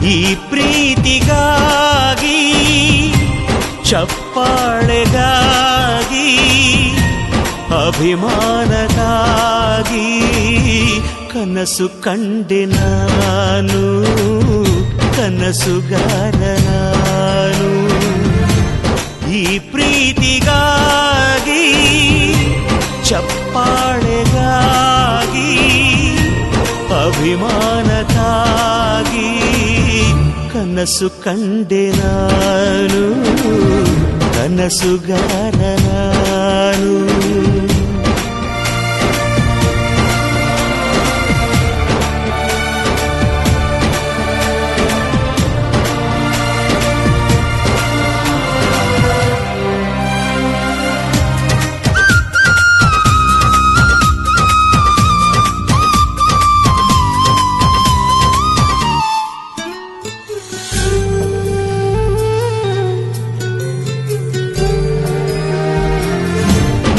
ಈ ಪ್ರೀತಿಗಾಗಿ ಚಪ್ಪಾಳೆಗಾಗಿ ಅಭಿಮಾನಕ್ಕಾಗಿ ಕನಸು ಕಂಡೆ ನಾನು, ಕನಸುಗಾರ ನಾನು. ಈ ಪ್ರೀತಿಗಾಗಿ ಚಪ್ಪಾಳೆಗಾಗಿ ಅಭಿಮಾನಕ್ಕಾಗಿ ಕನಸು ಕಂಡೆ ನಾನು, ಕನಸುಗಾರ ನಾನು.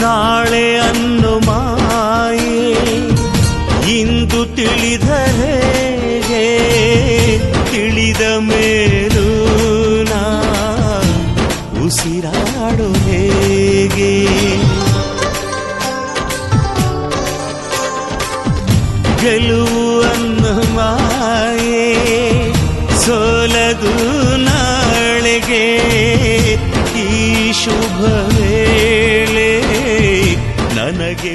ನಾಳೆ ಅನ್ನು ಮಾಯೆ ಇಂದು ತಿಳಿದರೆ ತಿಳಿದ ಮೇಲೂ ನಾ ಉಸಿರಾಡು ಹೇಗೆ. ಗೆಲುವು ಅನ್ನು ಮಾಯೆ ಸೋಲದು ನಾಳೆಗೆ. ಈ ಶುಭ ವೇಳೆ ನನಗೆ